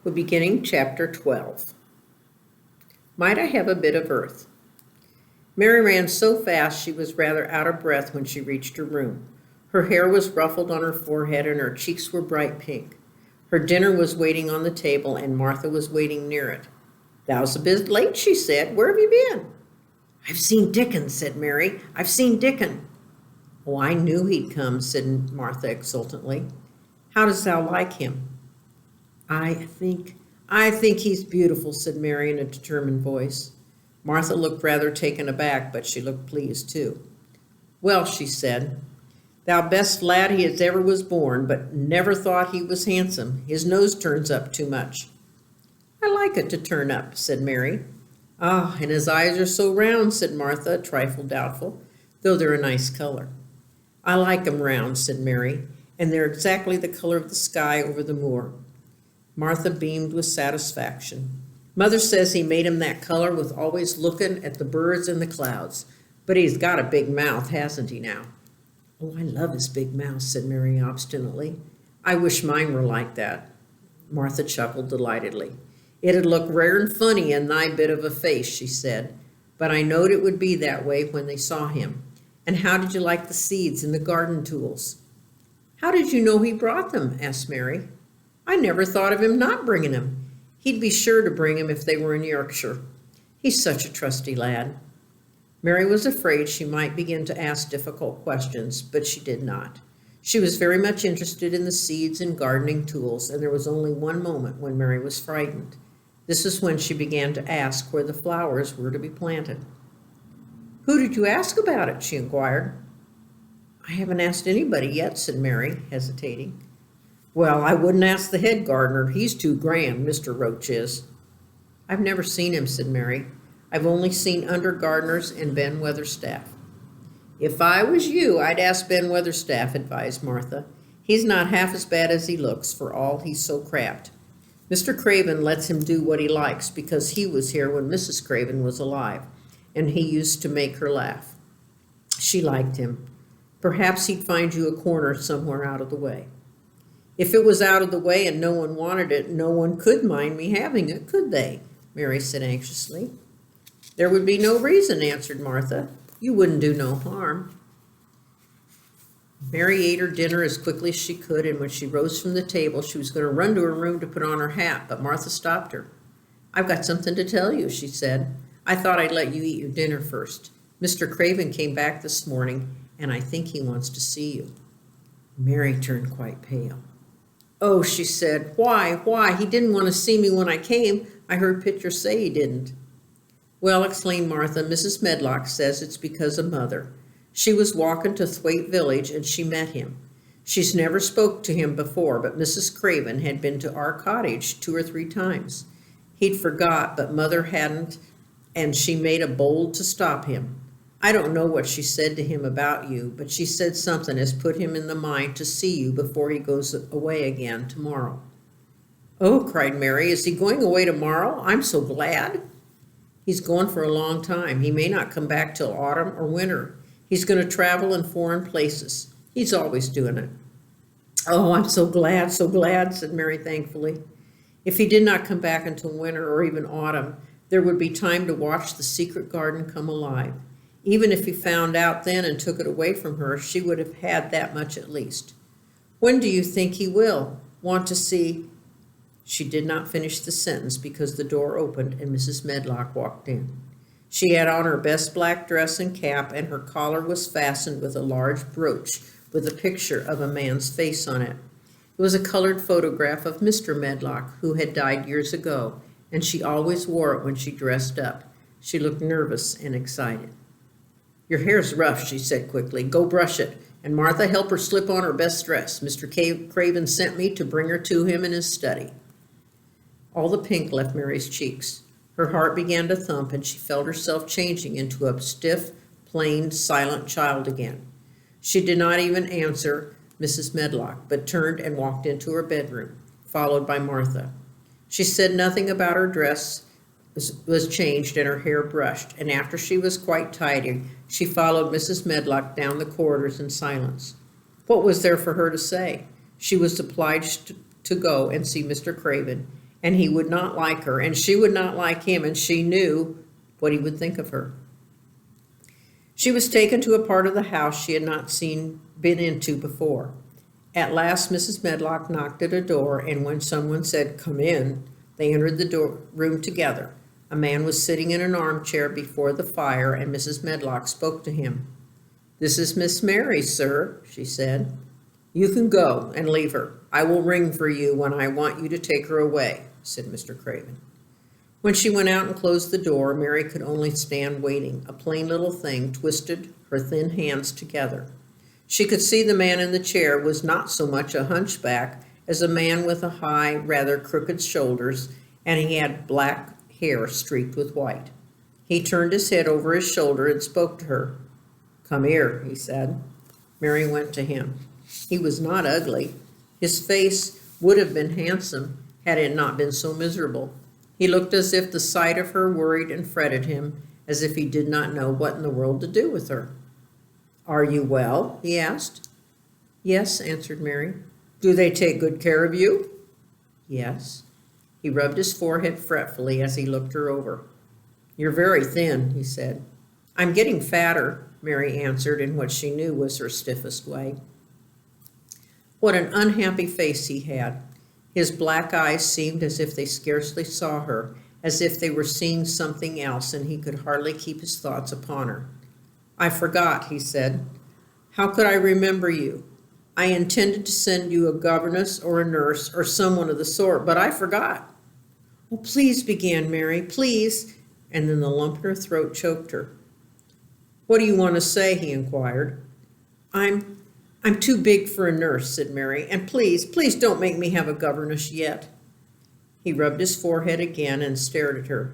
We're beginning chapter 12. Might I have a bit of earth? Mary ran so fast she was rather out of breath when she reached her room. Her hair was ruffled on her forehead and her cheeks were bright pink. Her dinner was waiting on the table and Martha was waiting near it. "Thou's a bit late," she said. "Where have you been?" "I've seen Dickon," said Mary. "I've seen Dickon." "Oh, I knew he'd come," said Martha exultantly. "How does thou like him?" I think he's beautiful," said Mary in a determined voice. Martha looked rather taken aback, but she looked pleased too. "Well," she said, "thou best lad he as ever was born, but never thought he was handsome. His nose turns up too much." "I like it to turn up," said Mary. "Ah, and his eyes are so round," said Martha, a trifle doubtful, though they're a nice color. "I like 'em round," said Mary, "and they're exactly the color of the sky over the moor." Martha beamed with satisfaction. "Mother says he made 'em that color with always looking at the birds and the clouds. But he's got a big mouth, hasn't he now?" "Oh, I love his big mouth," said Mary obstinately. "I wish mine were like that." Martha chuckled delightedly. "It'd look rare and funny in thy bit of a face," she said. "But I knowed it would be that way when they saw him. And how did you like the seeds and the garden tools?" "How did you know he brought them?" asked Mary. "I never thought of him not bringing 'em. He'd be sure to bring 'em if they were in Yorkshire. He's such a trusty lad." Mary was afraid she might begin to ask difficult questions, but she did not. She was very much interested in the seeds and gardening tools, and there was only one moment when Mary was frightened. This is when she began to ask where the flowers were to be planted. "Who did you ask about it?" she inquired. "I haven't asked anybody yet," said Mary, hesitating. "Well, I wouldn't ask the head gardener. He's too grand, Mr. Roach is." "I've never seen him," said Mary. "I've only seen under gardeners and Ben Weatherstaff." "If I was you, I'd ask Ben Weatherstaff," advised Martha. "He's not half as bad as he looks, for all he's so crabbed. Mr. Craven lets him do what he likes because he was here when Mrs. Craven was alive, and he used to make her laugh. She liked him. Perhaps he'd find you a corner somewhere out of the way." "If it was out of the way and no one wanted it, no one could mind me having it, could they?" Mary said anxiously. "There would be no reason," answered Martha. "You wouldn't do no harm." Mary ate her dinner as quickly as she could, and when she rose from the table, she was going to run to her room to put on her hat, but Martha stopped her. "I've got something to tell you," she said. "I thought I'd let you eat your dinner first. Mr. Craven came back this morning, and I think he wants to see you." Mary turned quite pale. "Oh," she said, Why? He didn't want to see me when I came. I heard Pitcher say he didn't." "Well," explained Martha, "Mrs. Medlock says it's because of Mother. She was walking to Thwaite Village and she met him. She's never spoke to him before, but Mrs. Craven had been to our cottage 2 or 3 times. He'd forgot, but Mother hadn't, and she made a bold to stop him. I don't know what she said to him about you, but she said something has put him in the mind to see you before he goes away again tomorrow." "Oh," cried Mary, "is he going away tomorrow? I'm so glad." "He's gone for a long time. He may not come back till autumn or winter. He's going to travel in foreign places. He's always doing it." "Oh, I'm so glad," said Mary thankfully. If he did not come back until winter or even autumn, there would be time to watch the secret garden come alive. Even if he found out then and took it away from her, she would have had that much at least. "When do you think he will want to see—" She did not finish the sentence because the door opened and Mrs. Medlock walked in. She had on her best black dress and cap, and her collar was fastened with a large brooch with a picture of a man's face on it. It was a colored photograph of Mr. Medlock, who had died years ago, and she always wore it when she dressed up. She looked nervous and excited. "Your hair's rough," she said quickly. "Go brush it. And Martha, help her slip on her best dress. Mr. Craven sent me to bring her to him in his study." All the pink left Mary's cheeks. Her heart began to thump, and she felt herself changing into a stiff, plain, silent child again. She did not even answer Mrs. Medlock, but turned and walked into her bedroom, followed by Martha. She said nothing about her dress was changed and her hair brushed, and after she was quite tidy, she followed Mrs. Medlock down the corridors in silence. What was there for her to say? She was obliged to go and see Mr. Craven, and he would not like her, and she would not like him, and she knew what he would think of her. She was taken to a part of the house she had not been into before. At last, Mrs. Medlock knocked at a door, and when someone said, "Come in," they entered the room together. A man was sitting in an armchair before the fire, and Mrs. Medlock spoke to him. "This is Miss Mary, sir," she said. "You can go and leave her. I will ring for you when I want you to take her away," said Mr. Craven. When she went out and closed the door, Mary could only stand waiting. A plain little thing twisted her thin hands together. She could see the man in the chair was not so much a hunchback as a man with a high, rather crooked shoulders, and he had black hair streaked with white. He turned his head over his shoulder and spoke to her. "Come here," he said. Mary went to him. He was not ugly. His face would have been handsome had it not been so miserable. He looked as if the sight of her worried and fretted him, as if he did not know what in the world to do with her. "Are you well?" he asked. "Yes," answered Mary. "Do they take good care of you?" "Yes." He rubbed his forehead fretfully as he looked her over. "You're very thin," he said. "I'm getting fatter," Mary answered in what she knew was her stiffest way. What an unhappy face he had. His black eyes seemed as if they scarcely saw her, as if they were seeing something else, and he could hardly keep his thoughts upon her. "I forgot," he said. "How could I remember you? I intended to send you a governess or a nurse or someone of the sort, but I forgot." "Oh, please," began Mary, "please," and then the lump in her throat choked her. "What do you want to say?" he inquired. I'm too big for a nurse," said Mary, "and please don't make me have a governess yet." He rubbed his forehead again and stared at her.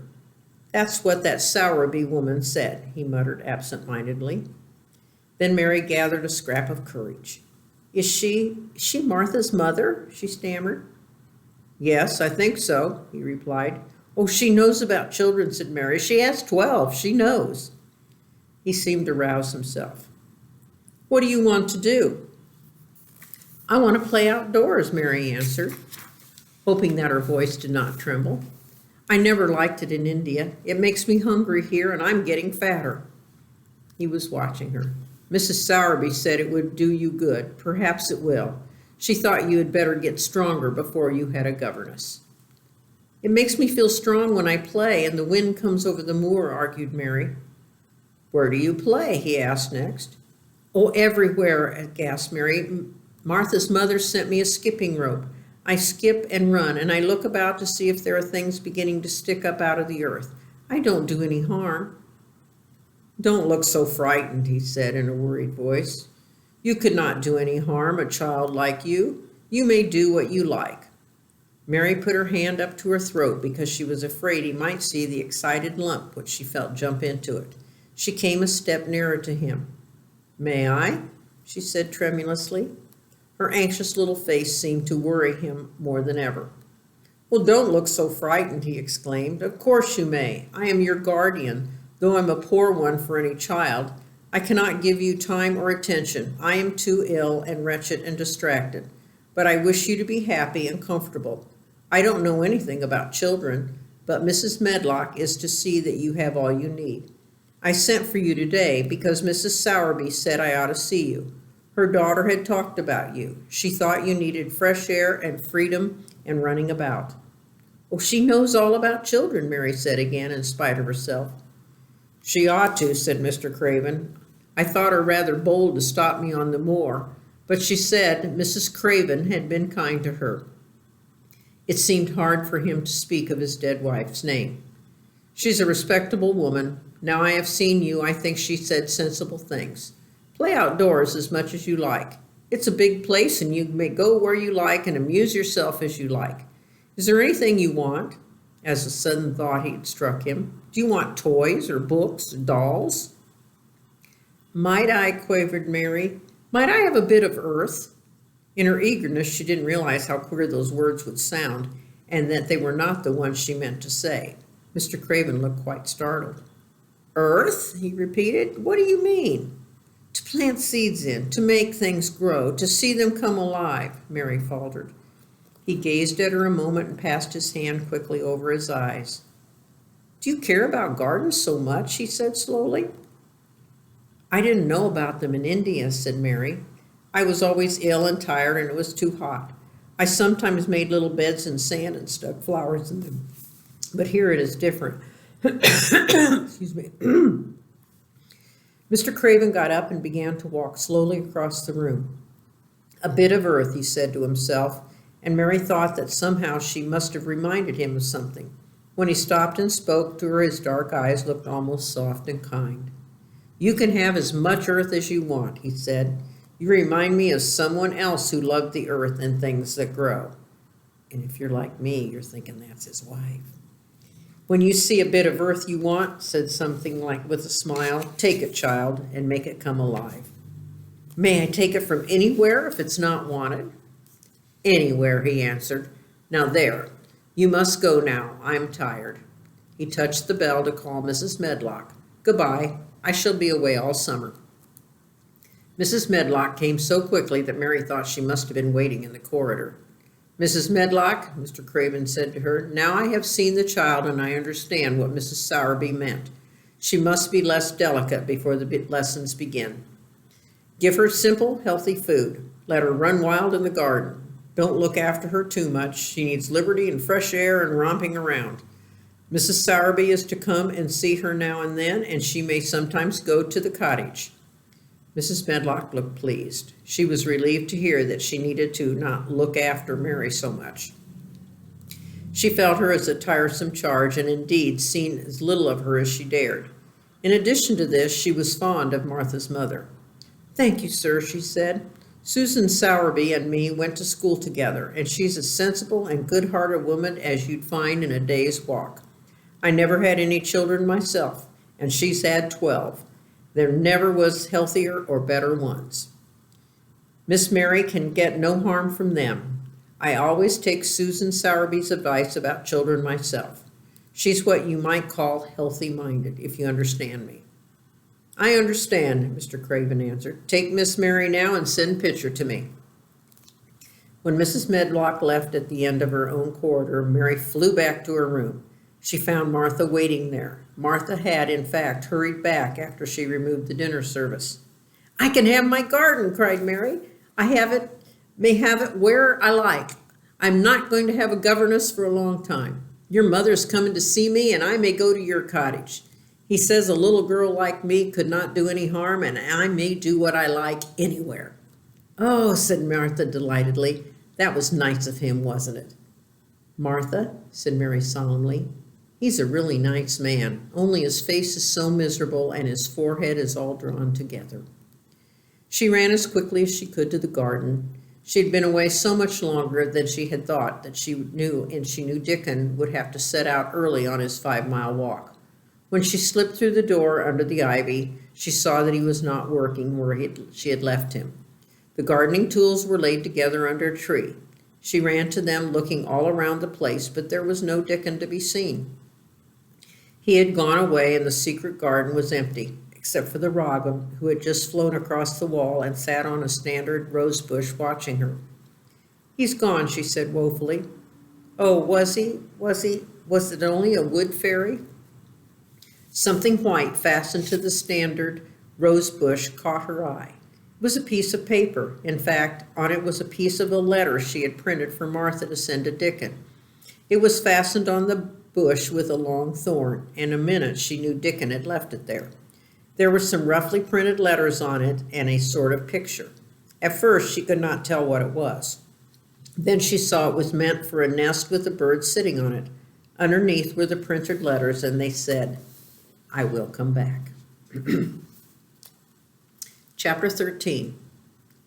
"That's what that Sowerby woman said," he muttered absent-mindedly. Then Mary gathered a scrap of courage. Is she Martha's mother?" she stammered. "Yes, I think so," he replied. "Oh, she knows about children," said Mary. "She has 12. She knows." He seemed to rouse himself. "What do you want to do?" "I want to play outdoors," Mary answered, hoping that her voice did not tremble. "I never liked it in India. It makes me hungry here, and I'm getting fatter." He was watching her. "Mrs. Sowerby said it would do you good. Perhaps it will. She thought you had better get stronger before you had a governess." "It makes me feel strong when I play, and the wind comes over the moor," argued Mary. "Where do you play?" he asked next. "Oh, everywhere," gasped Mary. "Martha's mother sent me a skipping rope. I skip and run, and I look about to see if there are things beginning to stick up out of the earth. I don't do any harm." "Don't look so frightened," he said in a worried voice. "You could not do any harm, a child like you. You may do what you like." Mary put her hand up to her throat because she was afraid he might see the excited lump which she felt jump into it. She came a step nearer to him. "May I?" she said tremulously. Her anxious little face seemed to worry him more than ever. "Well, don't look so frightened," he exclaimed. "Of course you may. I am your guardian, though I'm a poor one for any child. I cannot give you time or attention. I am too ill and wretched and distracted. But I wish you to be happy and comfortable. I don't know anything about children, but Mrs. Medlock is to see that you have all you need. I sent for you today because Mrs. Sowerby said I ought to see you. Her daughter had talked about you. She thought you needed fresh air and freedom and running about." "Oh, she knows all about children," Mary said again, in spite of herself. "She ought to," said Mr. Craven. "I thought her rather bold to stop me on the moor, but she said Mrs. Craven had been kind to her." It seemed hard for him to speak of his dead wife's name. "She's a respectable woman. Now I have seen you, I think she said sensible things. Play outdoors as much as you like. It's a big place, and you may go where you like and amuse yourself as you like. Is there anything you want?" As a sudden thought had struck him. "Do you want toys or books or dolls?" "Might I," quavered Mary, "might I have a bit of earth?" In her eagerness, she didn't realize how queer those words would sound, and that they were not the ones she meant to say. Mr. Craven looked quite startled. "Earth?" he repeated. "What do you mean?" "To plant seeds in, to make things grow, to see them come alive," Mary faltered. He gazed at her a moment and passed his hand quickly over his eyes. "Do you care about gardens so much?" he said slowly. "I didn't know about them in India," said Mary. "I was always ill and tired, and it was too hot. I sometimes made little beds in sand and stuck flowers in them. But here it is different." Excuse me. Mr. Craven got up and began to walk slowly across the room. "A bit of earth," he said to himself, and Mary thought that somehow she must have reminded him of something. When he stopped and spoke to her, his dark eyes looked almost soft and kind. "You can have as much earth as you want," he said. "You remind me of someone else who loved the earth and things that grow." And if you're like me, you're thinking that's his wife. "When you see a bit of earth you want," said something like with a smile, "take it, child, and make it come alive." "May I take it from anywhere if it's not wanted?" "Anywhere," he answered. "Now there, you must go now. I'm tired." He touched the bell to call Mrs. Medlock. "Goodbye. I shall be away all summer." Mrs. Medlock came so quickly that Mary thought she must have been waiting in the corridor. "Mrs. Medlock," Mr. Craven said to her, "now I have seen the child and I understand what Mrs. Sowerby meant. She must be less delicate before the lessons begin. Give her simple, healthy food. Let her run wild in the garden. Don't look after her too much. She needs liberty and fresh air and romping around. Mrs. Sowerby is to come and see her now and then, and she may sometimes go to the cottage." Mrs. Medlock looked pleased. She was relieved to hear that she needed to not look after Mary so much. She felt her as a tiresome charge, and indeed seen as little of her as she dared. In addition to this, she was fond of Martha's mother. "Thank you, sir," she said. "Susan Sowerby and me went to school together, and she's as sensible and good-hearted woman as you'd find in a day's walk. I never had any children myself, and she's had 12. There never was healthier or better ones. Miss Mary can get no harm from them. I always take Susan Sowerby's advice about children myself. She's what you might call healthy-minded, if you understand me." "I understand," Mr. Craven answered. "Take Miss Mary now and send Pitcher to me." When Mrs. Medlock left at the end of her own corridor, Mary flew back to her room. She found Martha waiting there. Martha had, in fact, hurried back after she removed the dinner service. "I can have my garden," cried Mary. May have it where I like. I'm not going to have a governess for a long time. Your mother's coming to see me, and I may go to your cottage. He says a little girl like me could not do any harm, and I may do what I like anywhere." "Oh," said Martha delightedly. "That was nice of him, wasn't it?" "Martha," said Mary solemnly, "he's a really nice man, only his face is so miserable and his forehead is all drawn together." She ran as quickly as she could to the garden. She had been away so much longer than she had thought that she knew Dickon would have to set out early on his 5-mile walk. When she slipped through the door under the ivy, she saw that he was not working where she had left him. The gardening tools were laid together under a tree. She ran to them, looking all around the place, but there was no Dickon to be seen. He had gone away, and the secret garden was empty, except for the robin, who had just flown across the wall and sat on a standard rose bush watching her. "He's gone," she said woefully. "Oh, was he? Was it only a wood fairy?" Something white fastened to the standard rose bush caught her eye. It was a piece of paper. In fact, on it was a piece of a letter she had printed for Martha to send to Dickon. It was fastened on the bush with a long thorn. In a minute she knew Dickon had left it there. There were some roughly printed letters on it and a sort of picture. At first she could not tell what it was. Then she saw it was meant for a nest with a bird sitting on it. Underneath were the printed letters, and they said, "I will come back." Chapter 13.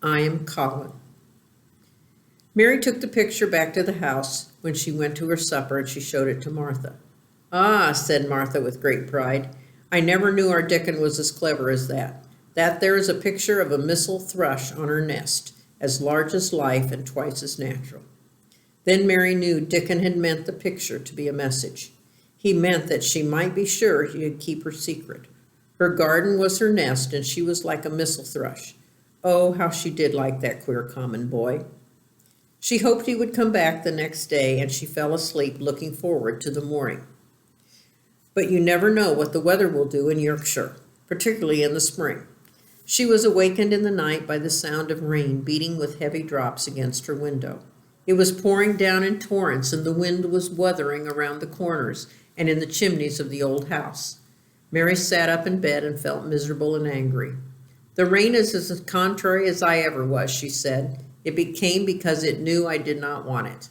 I Am Colin. Mary took the picture back to the house. When she went to her supper, and she showed it to Martha. "Ah," said Martha with great pride, "I never knew our Dickon was as clever as that. That there is a picture of a missel thrush on her nest, as large as life and twice as natural." Then Mary knew Dickon had meant the picture to be a message. He meant that she might be sure he would keep her secret. Her garden was her nest, and she was like a missel thrush. Oh, how she did like that queer common boy. She hoped he would come back the next day, and she fell asleep looking forward to the morning. But you never know what the weather will do in Yorkshire, particularly in the spring. She was awakened in the night by the sound of rain beating with heavy drops against her window. It was pouring down in torrents, and the wind was wuthering around the corners and in the chimneys of the old house. Mary sat up in bed and felt miserable and angry. The rain is as contrary as I ever was, she said. It came because it knew I did not want it.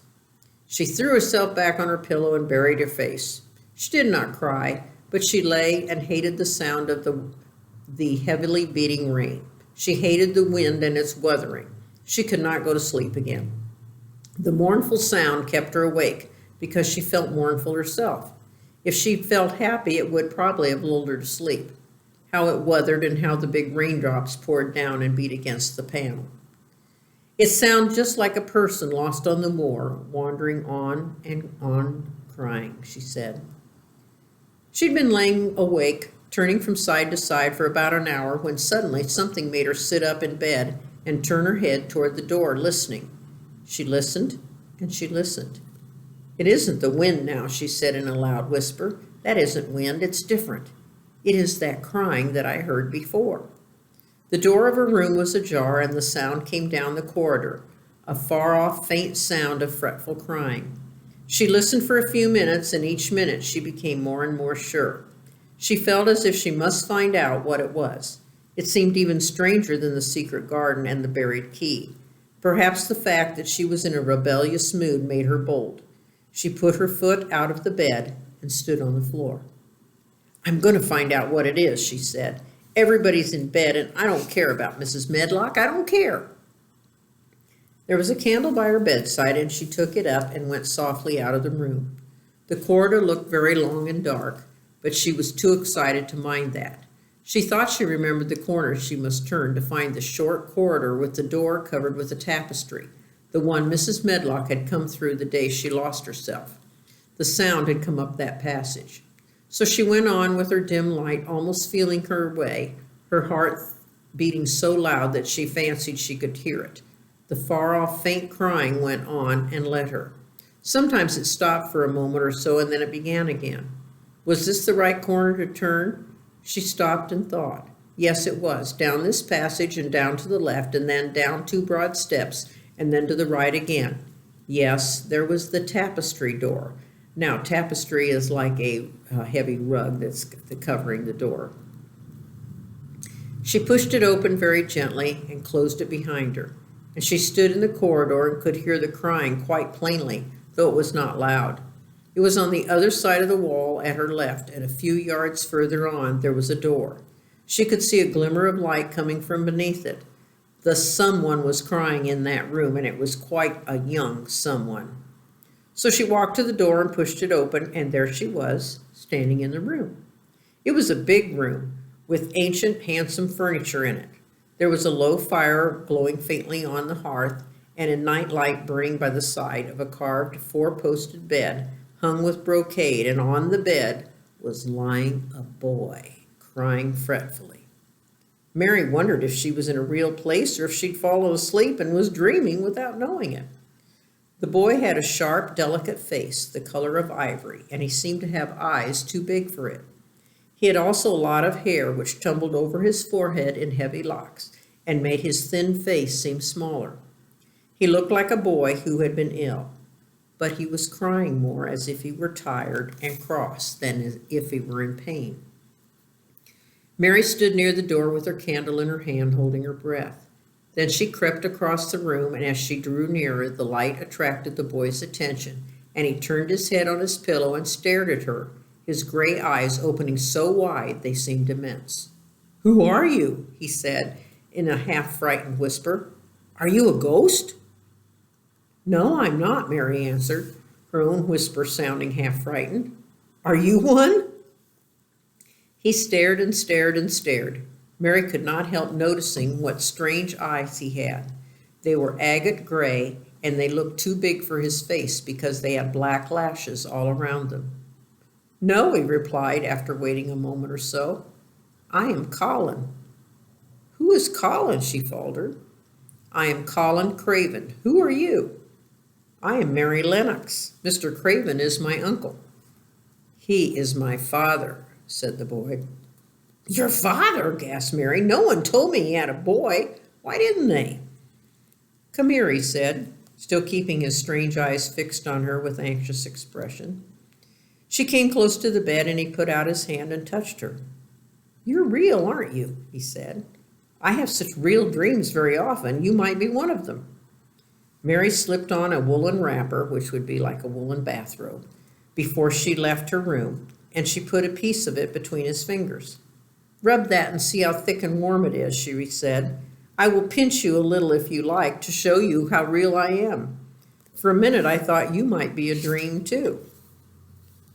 She threw herself back on her pillow and buried her face. She did not cry, but she lay and hated the sound of the heavily beating rain. She hated the wind and its wuthering. She could not go to sleep again. The mournful sound kept her awake because she felt mournful herself. If she felt happy, it would probably have lulled her to sleep. How it wuthered and how the big raindrops poured down and beat against the panel. It sounded just like a person lost on the moor, wandering on and on, crying, she said. She'd been laying awake, turning from side to side for about an hour, when suddenly something made her sit up in bed and turn her head toward the door, listening. She listened, and she listened. It isn't the wind now, she said in a loud whisper. That isn't wind, it's different. It is that crying that I heard before. The door of her room was ajar, and the sound came down the corridor, a far-off, faint sound of fretful crying. She listened for a few minutes, and each minute she became more and more sure. She felt as if she must find out what it was. It seemed even stranger than the secret garden and the buried key. Perhaps the fact that she was in a rebellious mood made her bold. She put her foot out of the bed and stood on the floor. I'm going to find out what it is, she said. Everybody's in bed, and I don't care about Mrs. Medlock. I don't care. There was a candle by her bedside, and she took it up and went softly out of the room. The corridor looked very long and dark, but she was too excited to mind that. She thought she remembered the corner she must turn to find the short corridor with the door covered with a tapestry, the one Mrs. Medlock had come through the day she lost herself. The sound had come up that passage. So she went on with her dim light, almost feeling her way, her heart beating so loud that she fancied she could hear it. The far-off faint crying went on and led her. Sometimes it stopped for a moment or so, and then it began again. Was this the right corner to turn? She stopped and thought. Yes, it was, down this passage and down to the left, and then down 2 broad steps, and then to the right again. Yes, there was the tapestry door. Now, tapestry is like a heavy rug that's covering the door. She pushed it open very gently and closed it behind her, and she stood in the corridor and could hear the crying quite plainly, though it was not loud. It was on the other side of the wall at her left, and a few yards further on there was a door. She could see a glimmer of light coming from beneath it. The someone was crying in that room, and it was quite a young someone. So she walked to the door and pushed it open, and there she was, standing in the room. It was a big room, with ancient, handsome furniture in it. There was a low fire glowing faintly on the hearth, and a night light burning by the side of a carved 4-posted bed, hung with brocade, and on the bed was lying a boy, crying fretfully. Mary wondered if she was in a real place or if she'd fallen asleep and was dreaming without knowing it. The boy had a sharp, delicate face, the color of ivory, and he seemed to have eyes too big for it. He had also a lot of hair which tumbled over his forehead in heavy locks and made his thin face seem smaller. He looked like a boy who had been ill, but he was crying more as if he were tired and cross than as if he were in pain. Mary stood near the door with her candle in her hand, holding her breath. Then she crept across the room, and as she drew nearer, the light attracted the boy's attention, and he turned his head on his pillow and stared at her, his gray eyes opening so wide they seemed immense. "Who are you?" he said in a half-frightened whisper. "Are you a ghost?" "No, I'm not," Mary answered, her own whisper sounding half-frightened. "Are you one?" He stared and stared and stared. Mary could not help noticing what strange eyes he had. They were agate gray, and they looked too big for his face because they had black lashes all around them. "No," he replied after waiting a moment or so. "I am Colin." "Who is Colin?" she faltered. "I am Colin Craven. Who are you?" I am Mary Lennox. Mr. Craven is my uncle. He is my father, said the boy. Your father, gasped Mary. No one told me he had a boy. Why didn't they? Come here, he said, still keeping his strange eyes fixed on her with anxious expression. She came close to the bed and he put out his hand and touched her. You're real, aren't you? He said. I have such real dreams very often. You might be one of them. Mary slipped on a woolen wrapper, which would be like a woolen bathrobe, before she left her room, and she put a piece of it between his fingers. Rub that and see how thick and warm it is, she said. I will pinch you a little if you like to show you how real I am. For a minute I thought you might be a dream too.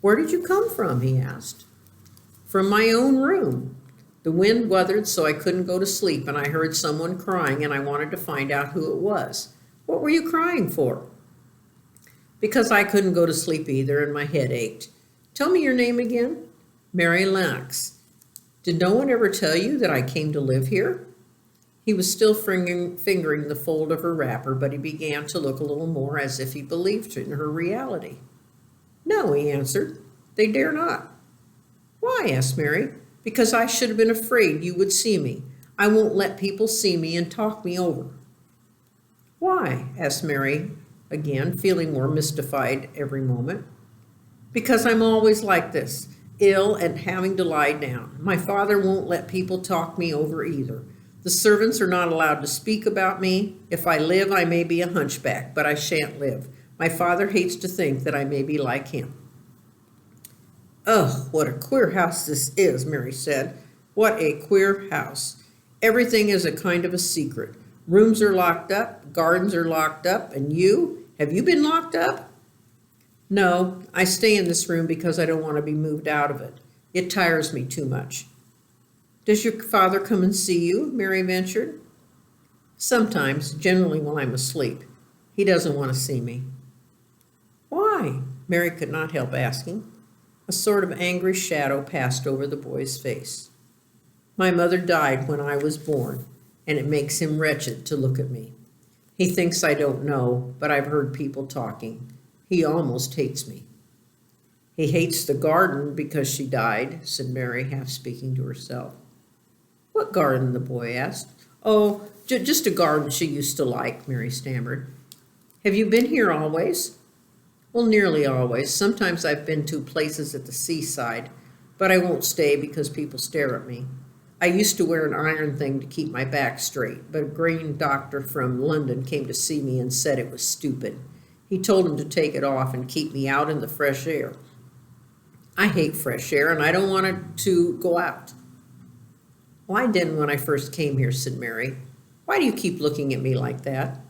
Where did you come from? He asked. From my own room. The wind weathered so I couldn't go to sleep, and I heard someone crying, and I wanted to find out who it was. What were you crying for? Because I couldn't go to sleep either, and my head ached. Tell me your name again. Mary Lennox. Did no one ever tell you that I came to live here? He was still fingering the fold of her wrapper, but he began to look a little more as if he believed in her reality. No, he answered. They dare not. Why? Asked Mary. Because I should have been afraid you would see me. I won't let people see me and talk me over. Why? Asked Mary again, feeling more mystified every moment. Because I'm always like this, ill and having to lie down. My father won't let people talk me over either. The servants are not allowed to speak about me. If I live, I may be a hunchback, but I shan't live. My father hates to think that I may be like him. Oh, what a queer house this is, Mary said. What a queer house. Everything is a kind of a secret. Rooms are locked up, gardens are locked up, and you? Have you been locked up? No, I stay in this room because I don't want to be moved out of it. It tires me too much. Does your father come and see you? Mary ventured. Sometimes, generally when I'm asleep. He doesn't want to see me. Why? Mary could not help asking. A sort of angry shadow passed over the boy's face. My mother died when I was born, and it makes him wretched to look at me. He thinks I don't know, but I've heard people talking. He almost hates me. He hates the garden because she died, said Mary, half speaking to herself. What garden? The boy asked. Oh, just a garden she used to like, Mary stammered. Have you been here always? Well, nearly always. Sometimes I've been to places at the seaside, but I won't stay because people stare at me. I used to wear an iron thing to keep my back straight, but a green doctor from London came to see me and said it was stupid. He told him to take it off and keep me out in the fresh air. I hate fresh air, and I don't want it to go out. Well, I didn't when I first came here, said Mary. Why do you keep looking at me like that?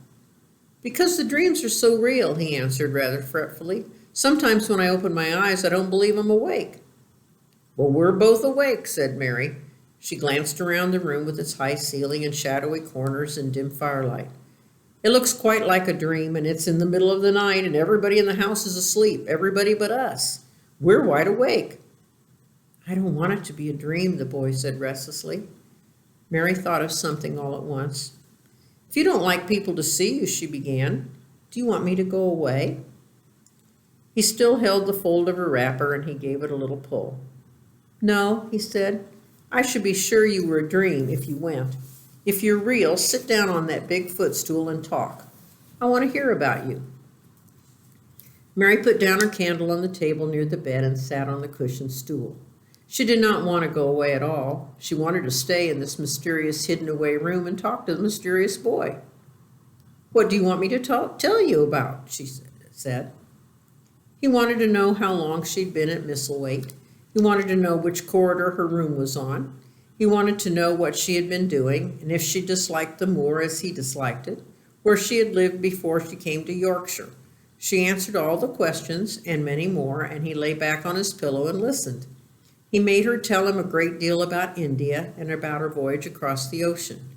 Because the dreams are so real, he answered rather fretfully. Sometimes when I open my eyes, I don't believe I'm awake. Well, we're both awake, said Mary. She glanced around the room with its high ceiling and shadowy corners and dim firelight. It looks quite like a dream, and it's in the middle of the night, and everybody in the house is asleep, everybody but us. We're wide awake. I don't want it to be a dream, the boy said restlessly. Mary thought of something all at once. If you don't like people to see you, she began, do you want me to go away? He still held the fold of her wrapper, and he gave it a little pull. No, he said. I should be sure you were a dream if you went. If you're real, sit down on that big footstool and talk. I want to hear about you. Mary put down her candle on the table near the bed and sat on the cushioned stool. She did not want to go away at all. She wanted to stay in this mysterious hidden-away room and talk to the mysterious boy. What do you want me to tell you about? She said. He wanted to know how long she'd been at Misselthwaite. He wanted to know which corridor her room was on. He wanted to know what she had been doing, and if she disliked the moor as he disliked it, where she had lived before she came to Yorkshire. She answered all the questions, and many more, and he lay back on his pillow and listened. He made her tell him a great deal about India and about her voyage across the ocean.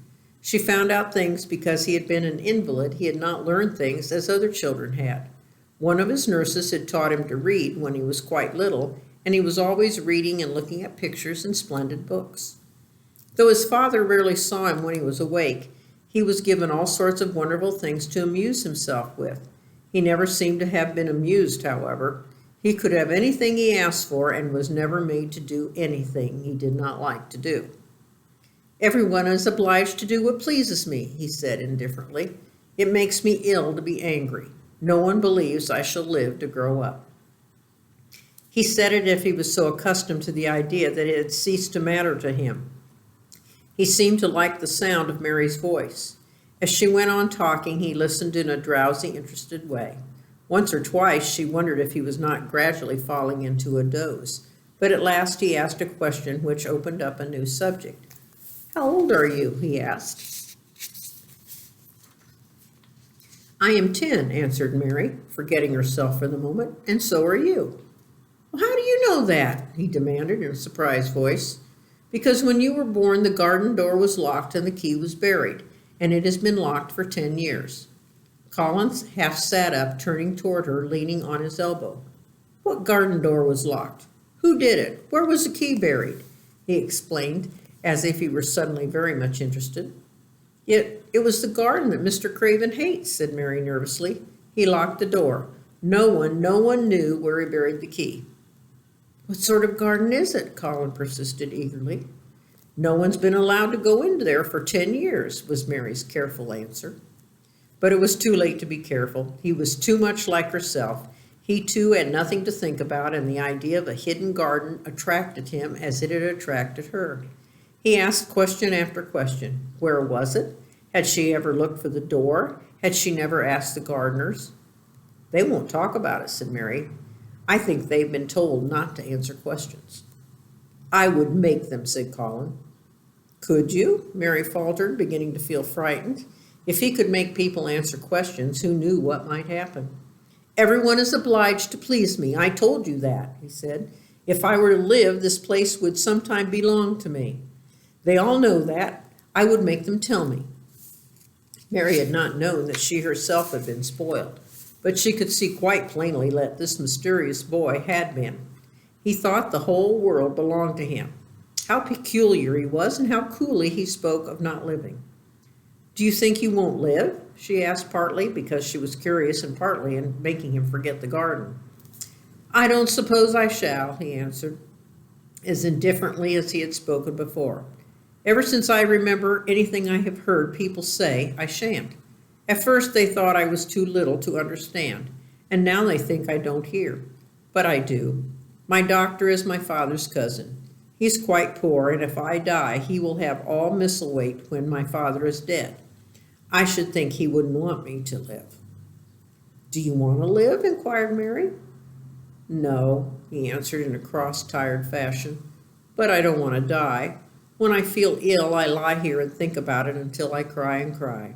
She found out things because he had been an invalid. He had not learned things as other children had. One of his nurses had taught him to read when he was quite little, and he was always reading and looking at pictures and splendid books. Though his father rarely saw him when he was awake, he was given all sorts of wonderful things to amuse himself with. He never seemed to have been amused, however. He could have anything he asked for and was never made to do anything he did not like to do. "Everyone is obliged to do what pleases me," he said indifferently. "It makes me ill to be angry. No one believes I shall live to grow up." He said it as if he was so accustomed to the idea that it had ceased to matter to him. He seemed to like the sound of Mary's voice. As she went on talking, he listened in a drowsy, interested way. Once or twice she wondered if he was not gradually falling into a doze, but at last he asked a question which opened up a new subject. "How old are you?" he asked. "I am 10, answered Mary, forgetting herself for the moment, "and so are you." "Well, how do you know that?" he demanded in a surprised voice. "Because when you were born, the garden door was locked and the key was buried, and it has been locked for 10 years. Collins half sat up, turning toward her, leaning on his elbow. "What garden door was locked? Who did it? Where was the key buried?" he explained, as if he were suddenly very much interested. It was the garden that Mr. Craven hates," said Mary nervously. "He locked the door. No one knew where he buried the key." "What sort of garden is it?" Colin persisted eagerly. "No one's been allowed to go into there for 10 years, was Mary's careful answer. But it was too late to be careful. He was too much like herself. He too had nothing to think about, and the idea of a hidden garden attracted him as it had attracted her. He asked question after question. Where was it? Had she ever looked for the door? Had she never asked the gardeners? "They won't talk about it," said Mary. "I think they've been told not to answer questions." "I would make them," said Colin. "Could you?" Mary faltered, beginning to feel frightened. If he could make people answer questions, who knew what might happen? "Everyone is obliged to please me. I told you that," he said. "If I were to live, this place would sometime belong to me. They all know that. I would make them tell me." Mary had not known that she herself had been spoiled, but she could see quite plainly that this mysterious boy had been. He thought the whole world belonged to him. How peculiar he was, and how coolly he spoke of not living. "Do you think you won't live?" she asked, partly because she was curious and partly in making him forget the garden. "I don't suppose I shall," he answered, as indifferently as he had spoken before. "Ever since I remember anything I have heard people say, I shan't. At first they thought I was too little to understand, and now they think I don't hear. But I do. My doctor is my father's cousin. He's quite poor, and if I die, he will have all Misselthwaite when my father is dead. I should think he wouldn't want me to live." "Do you want to live?" inquired Mary. "No," he answered in a cross, tired fashion. "But I don't want to die. When I feel ill, I lie here and think about it until I cry and cry."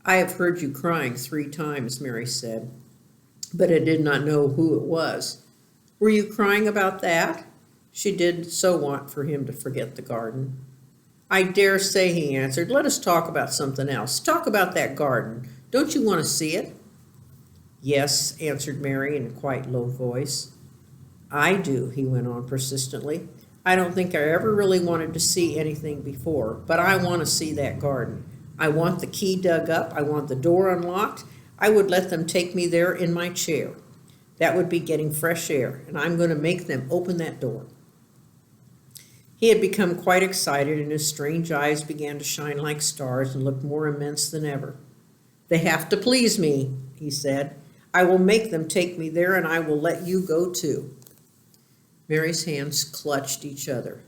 "I have heard you crying 3 times, Mary said, but I did not know who it was. Were you crying about that?" She did so want for him to forget the garden. "I dare say," he answered. "Let us talk about something else. Talk about that garden. Don't you want to see it?" "Yes," answered Mary in a quite low voice. "I do," he went on persistently. "I don't think I ever really wanted to see anything before, but I want to see that garden. I want the key dug up. I want the door unlocked. I would let them take me there in my chair. That would be getting fresh air, and I'm going to make them open that door." He had become quite excited, and his strange eyes began to shine like stars and looked more immense than ever. "They have to please me," he said. "I will make them take me there, and I will let you go too." Mary's hands clutched each other.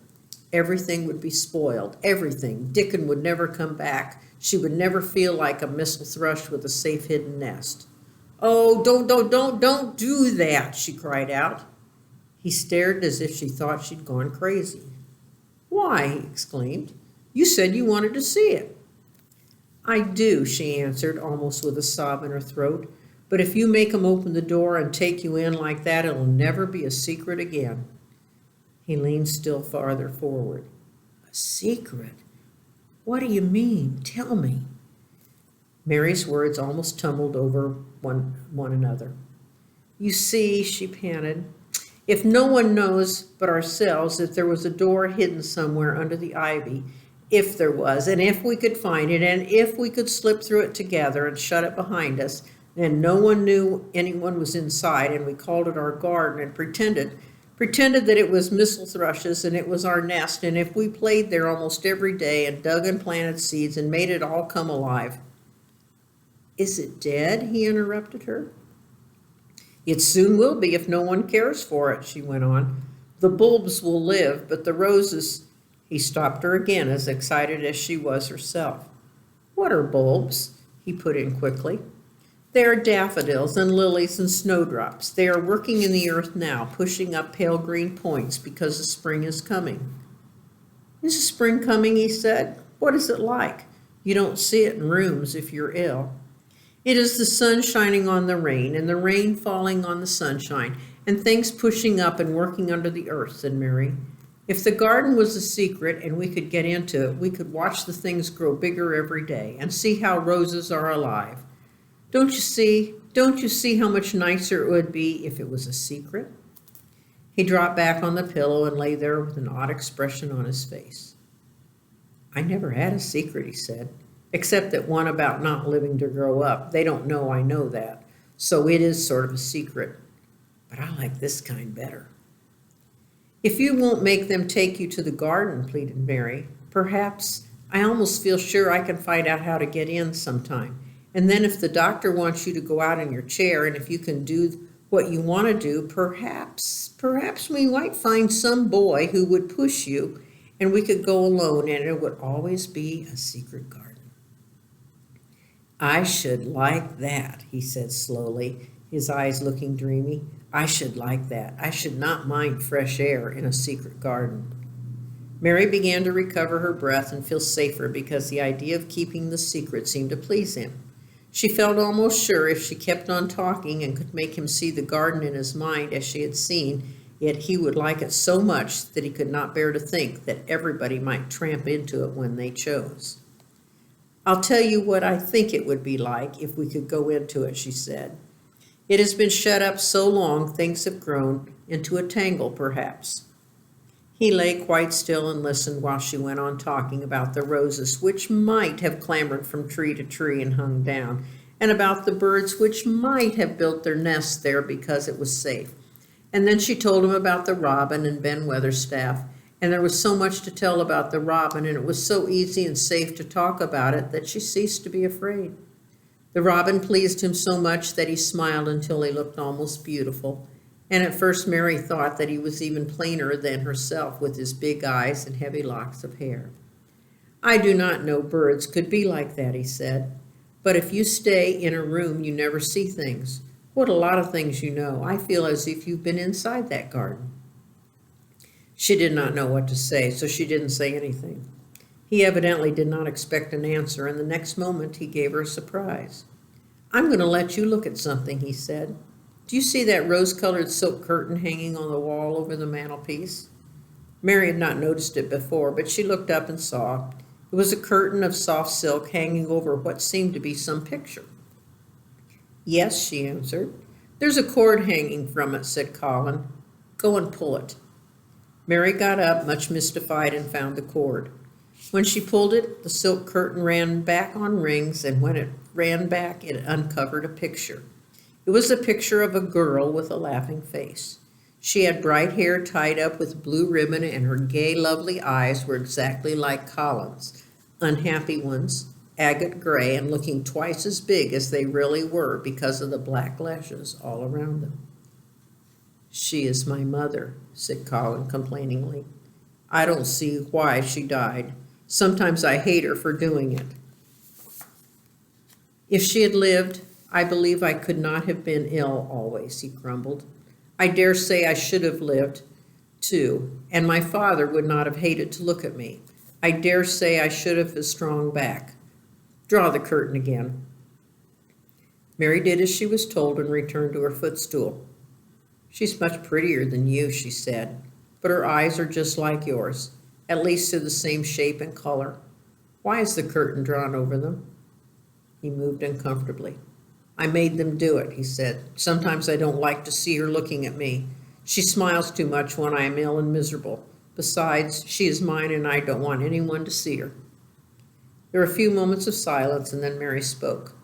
Everything would be spoiled, everything. Dickon would never come back. She would never feel like a missel thrush with a safe hidden nest. "Oh, don't do that," she cried out. He stared as if she thought she'd gone crazy. "Why?" he exclaimed. "You said you wanted to see it." "I do," she answered, almost with a sob in her throat. "But if you make 'em open the door and take you in like that, it'll never be a secret again." He leaned still farther forward. "A secret? What do you mean? Tell me." Mary's words almost tumbled over one another. "You see," she panted, "if no one knows but ourselves that there was a door hidden somewhere under the ivy, if there was, and if we could find it, and if we could slip through it together and shut it behind us, and no one knew anyone was inside, and we called it our garden and pretended that it was missel thrushes and it was our nest, and if we played there almost every day and dug and planted seeds and made it all come alive. Is it dead? He interrupted her. It soon will be if no one cares for it, she went on. The bulbs will live, but the roses. He stopped her again, as excited as she was herself. What are bulbs? He put in quickly. They are daffodils and lilies and snowdrops. They are working in the earth now, pushing up pale green points because the spring is coming. Is the spring coming? He said. What is it like? You don't see it in rooms if you're ill. It is the sun shining on the rain, and the rain falling on the sunshine, and things pushing up and working under the earth, said Mary. If the garden was a secret and we could get into it, we could watch the things grow bigger every day and see how roses are alive. Don't you see how much nicer it would be if it was a secret? He dropped back on the pillow and lay there with an odd expression on his face. I never had a secret, he said. Except that one about not living to grow up. They don't know I know that. So it is sort of a secret. But I like this kind better. If you won't make them take you to the garden, pleaded Mary, perhaps I almost feel sure I can find out how to get in sometime. And then if the doctor wants you to go out in your chair, and if you can do what you want to do, perhaps we might find some boy who would push you, and we could go alone, and it would always be a secret garden. I should like that, he said slowly, his eyes looking dreamy. I should like that. I should not mind fresh air in a secret garden. Mary began to recover her breath and feel safer because the idea of keeping the secret seemed to please him. She felt almost sure if she kept on talking and could make him see the garden in his mind as she had seen it, he would like it so much that he could not bear to think that everybody might tramp into it when they chose. I'll tell you what I think it would be like if we could go into it, she said. It has been shut up so long, things have grown into a tangle, perhaps. He lay quite still and listened while she went on talking about the roses, which might have clambered from tree to tree and hung down, and about the birds which might have built their nests there because it was safe. And then she told him about the robin and Ben Weatherstaff, and there was so much to tell about the robin, and it was so easy and safe to talk about it that she ceased to be afraid. The robin pleased him so much that he smiled until he looked almost beautiful, and at first Mary thought that he was even plainer than herself with his big eyes and heavy locks of hair. I do not know birds could be like that, he said, but if you stay in a room you never see things. What a lot of things you know. I feel as if you've been inside that garden. She did not know what to say, so she didn't say anything. He evidently did not expect an answer, and the next moment he gave her a surprise. I'm going to let you look at something, he said. Do you see that rose-colored silk curtain hanging on the wall over the mantelpiece? Mary had not noticed it before, but she looked up and saw. It was a curtain of soft silk hanging over what seemed to be some picture. Yes, she answered. There's a cord hanging from it, said Colin. Go and pull it. Mary got up, much mystified, and found the cord. When she pulled it, the silk curtain ran back on rings, and when it ran back, it uncovered a picture. It was a picture of a girl with a laughing face. She had bright hair tied up with blue ribbon, and her gay, lovely eyes were exactly like Colin's, unhappy ones, agate gray, and looking twice as big as they really were because of the black lashes all around them. She is my mother, said Colin complainingly. I don't see why she died. Sometimes I hate her for doing it. If she had lived, I believe I could not have been ill always, he grumbled. I dare say I should have lived, too, and my father would not have hated to look at me. I dare say I should have a strong back. Draw the curtain again. Mary did as she was told and returned to her footstool. She's much prettier than you, she said, but her eyes are just like yours. At least they're the same shape and color. Why is the curtain drawn over them? He moved uncomfortably. I made them do it, he said. Sometimes I don't like to see her looking at me. She smiles too much when I am ill and miserable. Besides, she is mine and I don't want anyone to see her. There were a few moments of silence and then Mary spoke.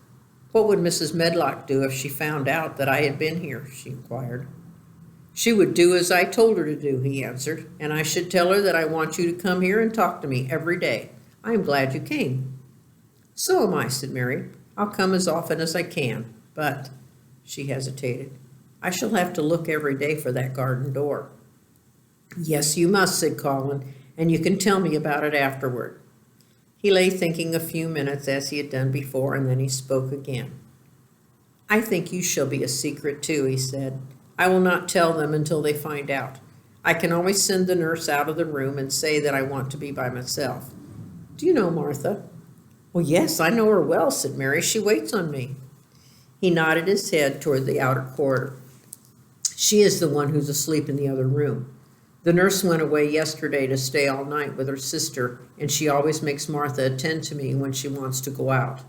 What would Mrs. Medlock do if she found out that I had been here? She inquired. She would do as I told her to do, he answered, and I should tell her that I want you to come here and talk to me every day. I am glad you came. So am I, said Mary. I'll come as often as I can, but, she hesitated, I shall have to look every day for that garden door. Yes, you must, said Colin, and you can tell me about it afterward. He lay thinking a few minutes as he had done before, and then he spoke again. I think you shall be a secret too, he said. I will not tell them until they find out. I can always send the nurse out of the room and say that I want to be by myself. Do you know Martha? Well, yes, I know her well, said Mary. She waits on me. He nodded his head toward the outer corridor. She is the one who's asleep in the other room. The nurse went away yesterday to stay all night with her sister, and she always makes Martha attend to me when she wants to go out.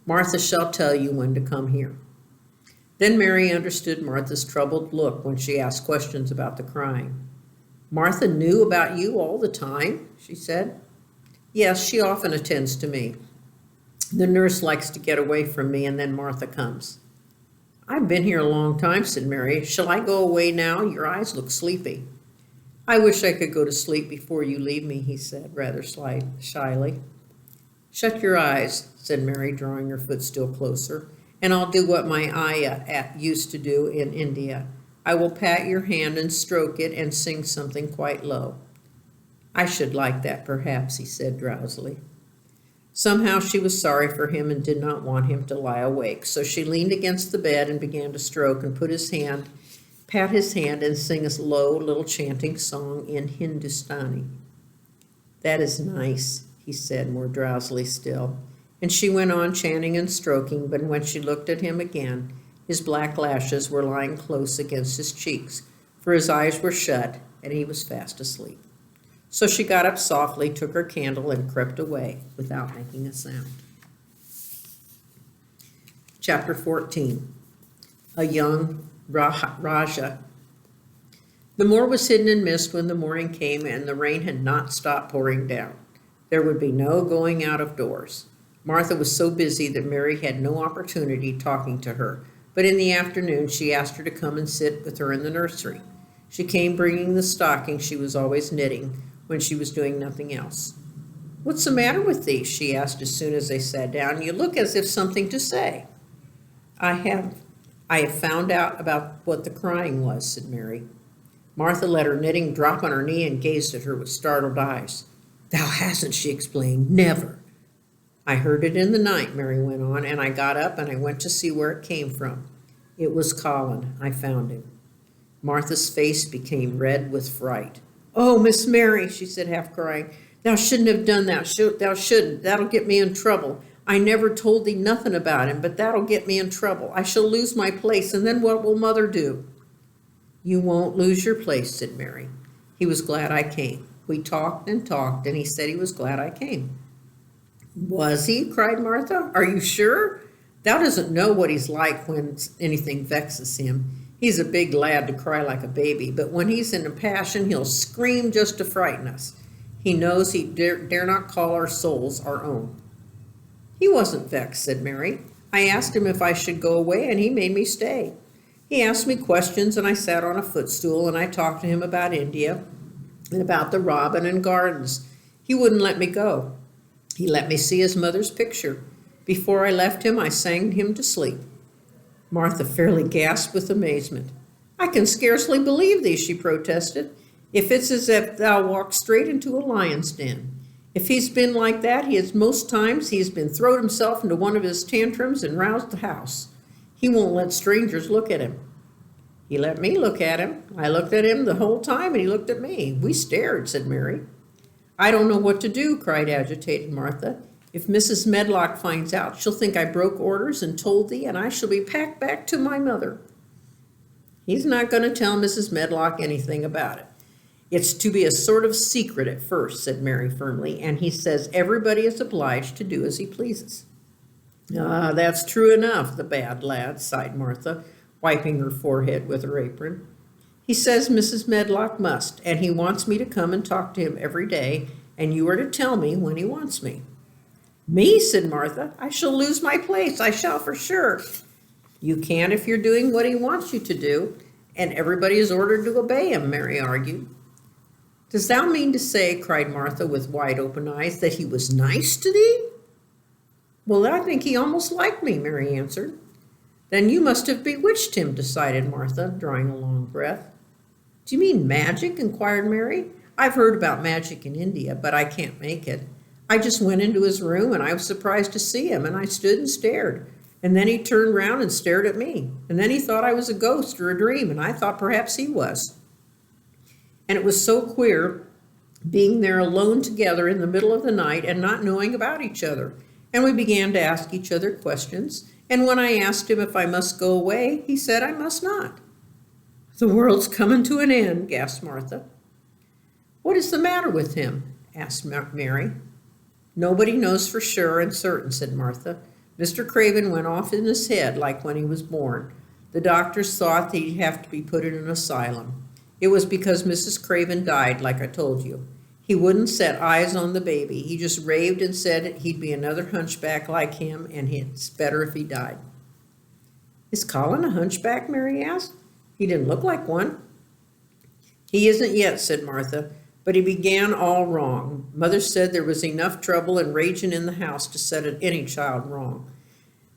Martha shall tell you when to come here. Then Mary understood Martha's troubled look when she asked questions about the crying. Martha knew about you all the time, she said. Yes, she often attends to me. The nurse likes to get away from me, and then Martha comes. I've been here a long time, said Mary. Shall I go away now? Your eyes look sleepy. I wish I could go to sleep before you leave me, he said, rather shyly. Shut your eyes, said Mary, drawing her foot still closer, and I'll do what my ayah used to do in India. I will pat your hand and stroke it and sing something quite low. I should like that, perhaps, he said drowsily. Somehow she was sorry for him and did not want him to lie awake, so she leaned against the bed and began to stroke and pat his hand and sing a low little chanting song in Hindustani. That is nice, he said more drowsily still, and she went on chanting and stroking, but when she looked at him again, his black lashes were lying close against his cheeks, for his eyes were shut and he was fast asleep. So she got up softly, took her candle, and crept away without making a sound. Chapter 14. A Young Raja. The moor was hidden in mist when the morning came, and the rain had not stopped pouring down. There would be no going out of doors. Martha was so busy that Mary had no opportunity talking to her, but in the afternoon she asked her to come and sit with her in the nursery. She came bringing the stocking she was always knitting when she was doing nothing else. What's the matter with thee? She asked as soon as they sat down. You look as if something to say. I have found out about what the crying was, said Mary. Martha let her knitting drop on her knee and gazed at her with startled eyes. Thou hasn't, she explained. Never. I heard it in the night, Mary went on, and I got up and I went to see where it came from. It was Colin. I found him. Martha's face became red with fright. Oh, Miss Mary, she said, half crying, thou shouldn't have done that. Thou shouldn't. That'll get me in trouble. I never told thee nothing about him, but that'll get me in trouble. I shall lose my place, and then what will Mother do? You won't lose your place, said Mary. He was glad I came. We talked, and he said he was glad I came. Was he? Cried Martha. Are you sure? Thou doesn't know what he's like when anything vexes him. He's a big lad to cry like a baby, but when he's in a passion, he'll scream just to frighten us. He knows he dare not call our souls our own. He wasn't vexed, said Mary. I asked him if I should go away, and he made me stay. He asked me questions, and I sat on a footstool, and I talked to him about India and about the robin and gardens. He wouldn't let me go. He let me see his mother's picture. Before I left him, I sang him to sleep. Martha fairly gasped with amazement. I can scarcely believe thee, she protested. If it's as if thou walked straight into a lion's den. If he's been like that, most times he's been throwed himself into one of his tantrums and roused the house. He won't let strangers look at him. He let me look at him. I looked at him the whole time, and he looked at me. We stared, said Mary. I don't know what to do, cried agitated Martha. If Mrs. Medlock finds out, she'll think I broke orders and told thee, and I shall be packed back to my mother. He's not going to tell Mrs. Medlock anything about it. It's to be a sort of secret at first, said Mary firmly, and he says everybody is obliged to do as he pleases. Ah, that's true enough, the bad lad, sighed Martha, wiping her forehead with her apron. He says Mrs. Medlock must, and he wants me to come and talk to him every day, and you are to tell me when he wants me. Me, said Martha. I shall lose my place. I shall for sure. You can if you're doing what he wants you to do, and everybody is ordered to obey him, Mary argued. Does thou mean to say, cried Martha with wide open eyes, that he was nice to thee? Well, I think he almost liked me, Mary answered. Then you must have bewitched him, decided Martha, drawing a long breath. Do you mean magic? Inquired Mary. I've heard about magic in India, but I can't make it. I just went into his room and I was surprised to see him, and I stood and stared. And then he turned round and stared at me. And then he thought I was a ghost or a dream, and I thought perhaps he was. And it was so queer being there alone together in the middle of the night and not knowing about each other. And we began to ask each other questions. And when I asked him if I must go away, he said I must not. The world's coming to an end, gasped Martha. What is the matter with him? Asked Mary. Nobody knows for sure and certain, said Martha. Mr. Craven went off in his head like when he was born. The doctors thought that he'd have to be put in an asylum. It was because Mrs. Craven died, like I told you. He wouldn't set eyes on the baby. He just raved and said he'd be another hunchback like him, and it's better if he died. Is Colin a hunchback? Mary asked. He didn't look like one. He isn't yet, said Martha, but he began all wrong. Mother said there was enough trouble and raging in the house to set any child wrong.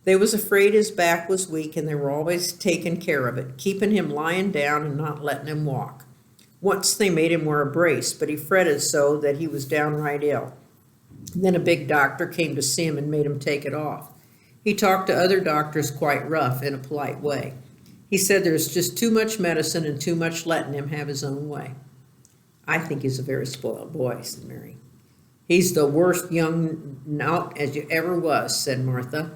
They was afraid his back was weak, and they were always taking care of it, keeping him lying down and not letting him walk. Once they made him wear a brace, but he fretted so that he was downright ill. And then a big doctor came to see him and made him take it off. He talked to other doctors quite rough in a polite way. He said there's just too much medicine and too much letting him have his own way. I think he's a very spoiled boy, said Mary. He's the worst young knout as you ever was, said Martha.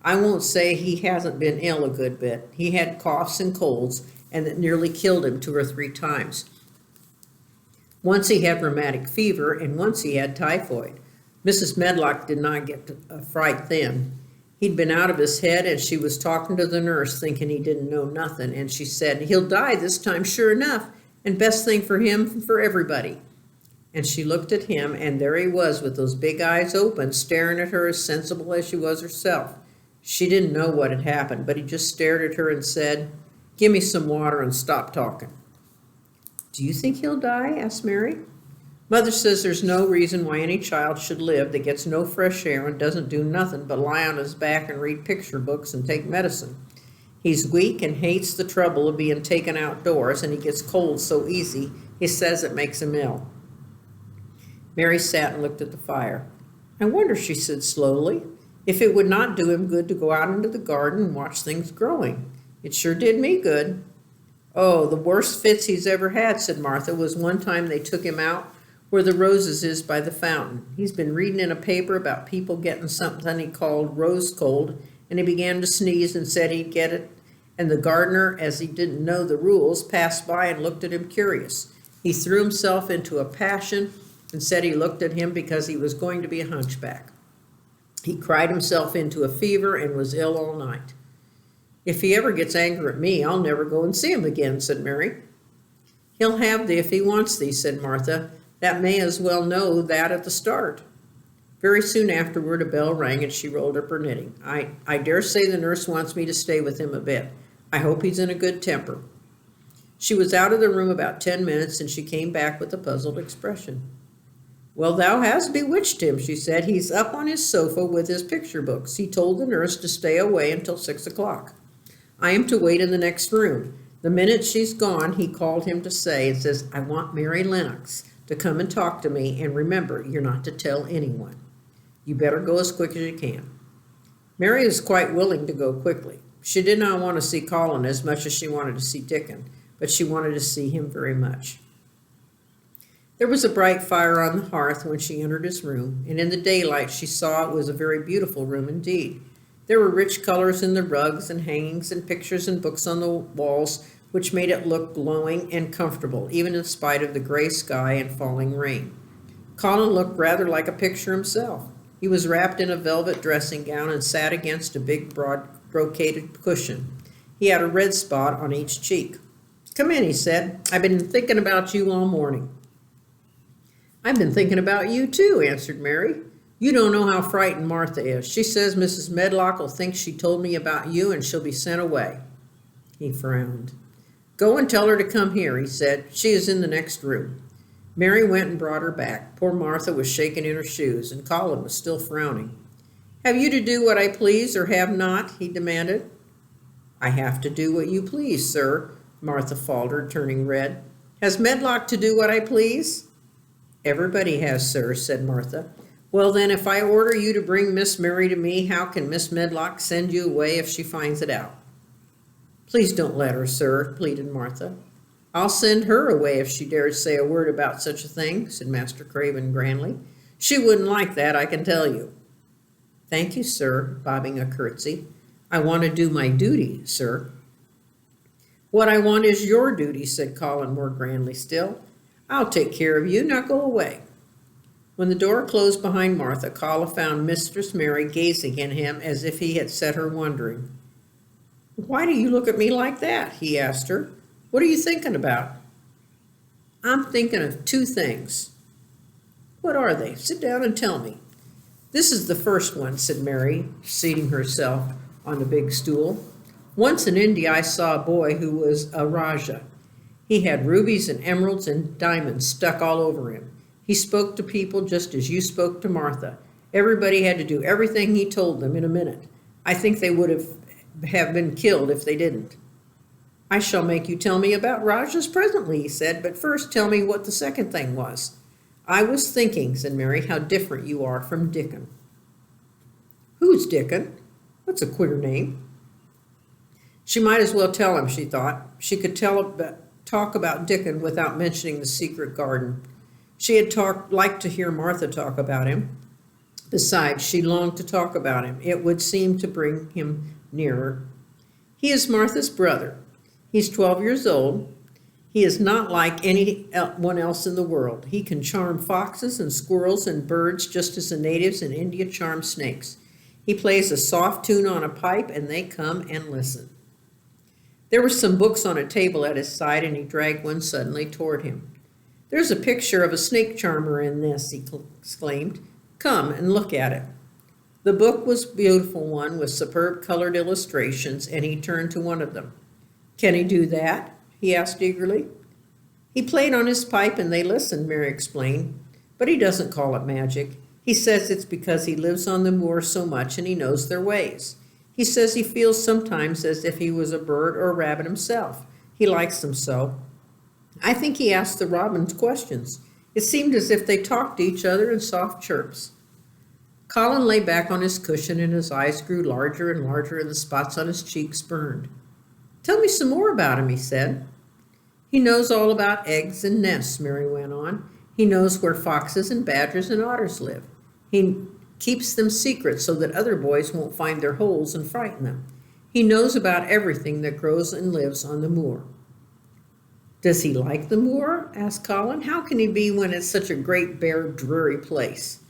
I won't say he hasn't been ill a good bit. He had coughs and colds, and that nearly killed him 2 or 3 times. Once he had rheumatic fever, and once he had typhoid. Mrs. Medlock did not get a fright then. He'd been out of his head, and she was talking to the nurse, thinking he didn't know nothing, and she said, he'll die this time, sure enough, and best thing for him and for everybody. And she looked at him, and there he was with those big eyes open, staring at her as sensible as she was herself. She didn't know what had happened, but he just stared at her and said, give me some water and stop talking. Do you think he'll die? Asked Mary. Mother says there's no reason why any child should live that gets no fresh air and doesn't do nothing but lie on his back and read picture books and take medicine. He's weak and hates the trouble of being taken outdoors, and he gets cold so easy, he says it makes him ill. Mary sat and looked at the fire. I wonder, she said slowly, if it would not do him good to go out into the garden and watch things growing. It sure did me good. Oh, the worst fits he's ever had, said Martha, was one time they took him out where the roses is by the fountain. He's been reading in a paper about people getting something he called rose cold, and he began to sneeze and said he'd get it, and the gardener, as he didn't know the rules, passed by and looked at him curious. He threw himself into a passion and said he looked at him because he was going to be a hunchback. He cried himself into a fever and was ill all night. If he ever gets angry at me, I'll never go and see him again, said Mary. He'll have thee if he wants thee, said Martha. That may as well know that at the start. Very soon afterward, a bell rang and she rolled up her knitting. I dare say the nurse wants me to stay with him a bit. I hope he's in a good temper. She was out of the room about 10 minutes, and she came back with a puzzled expression. Well, thou hast bewitched him, she said. He's up on his sofa with his picture books. He told the nurse to stay away until 6 o'clock. I am to wait in the next room. The minute she's gone, he called him to say and says, I want Mary Lennox to come and talk to me, and remember, you're not to tell anyone. You better go as quick as you can. Mary was quite willing to go quickly. She did not want to see Colin as much as she wanted to see Dickon, but she wanted to see him very much. There was a bright fire on the hearth when she entered his room, and in the daylight she saw it was a very beautiful room indeed. There were rich colors in the rugs and hangings and pictures and books on the walls, which made it look glowing and comfortable, even in spite of the gray sky and falling rain. Colin looked rather like a picture himself. He was wrapped in a velvet dressing gown and sat against a big, broad, brocaded cushion. He had a red spot on each cheek. Come in, he said. I've been thinking about you all morning. I've been thinking about you, too, answered Mary. You don't know how frightened Martha is. She says Mrs. Medlock will think she told me about you and she'll be sent away." He frowned. "Go and tell her to come here," he said. "She is in the next room." Mary went and brought her back. Poor Martha was shaking in her shoes, and Colin was still frowning. "Have you to do what I please or have not?" he demanded. "I have to do what you please, sir," Martha faltered, turning red. "Has Medlock to do what I please?" "Everybody has, sir," said Martha. "Well, then, if I order you to bring Miss Mary to me, how can Miss Medlock send you away if she finds it out?" "Please don't let her, sir," pleaded Martha. "I'll send her away if she dares say a word about such a thing," said Master Craven grandly. "She wouldn't like that, I can tell you." "Thank you, sir," bobbing a curtsy. "I want to do my duty, sir." "What I want is your duty," said Colin more grandly still. "I'll take care of you. Now go away." When the door closed behind Martha, Colin found Mistress Mary gazing at him as if he had set her wondering. "Why do you look at me like that?" he asked her. "What are you thinking about?" "I'm thinking of two things." "What are they? Sit down and tell me." "This is the first one," said Mary, seating herself on a big stool. "Once in India I saw a boy who was a Rajah. He had rubies and emeralds and diamonds stuck all over him. He spoke to people just as you spoke to Martha. Everybody had to do everything he told them in a minute. I think they would have been killed if they didn't." "I shall make you tell me about Rajahs presently," he said, "but first tell me what the second thing was." "I was thinking," said Mary, "how different you are from Dickon." "Who's Dickon? What's a queer name?" She might as well tell him, she thought. She could talk about Dickon without mentioning the secret garden. She had liked to hear Martha talk about him. Besides, she longed to talk about him. It would seem to bring him nearer. "He is Martha's brother. He's 12 years old. He is not like anyone else in the world. He can charm foxes and squirrels and birds just as the natives in India charm snakes. He plays a soft tune on a pipe and they come and listen." There were some books on a table at his side and he dragged one suddenly toward him. "There's a picture of a snake charmer in this," he exclaimed. "Come and look at it." The book was a beautiful one with superb colored illustrations, and he turned to one of them. "Can he do that?" he asked eagerly. "He played on his pipe and they listened," Mary explained. "But he doesn't call it magic. He says it's because he lives on the moor so much and he knows their ways. He says he feels sometimes as if he was a bird or a rabbit himself. He likes them so. I think he asked the robins questions. It seemed as if they talked to each other in soft chirps." Colin lay back on his cushion and his eyes grew larger and larger and the spots on his cheeks burned. "Tell me some more about him," he said. "He knows all about eggs and nests," Mary went on. "He knows where foxes and badgers and otters live. He keeps them secret so that other boys won't find their holes and frighten them. He knows about everything that grows and lives on the moor." "Does he like the moor?" asked Colin. "How can he be when it's such a great, bare, dreary place?"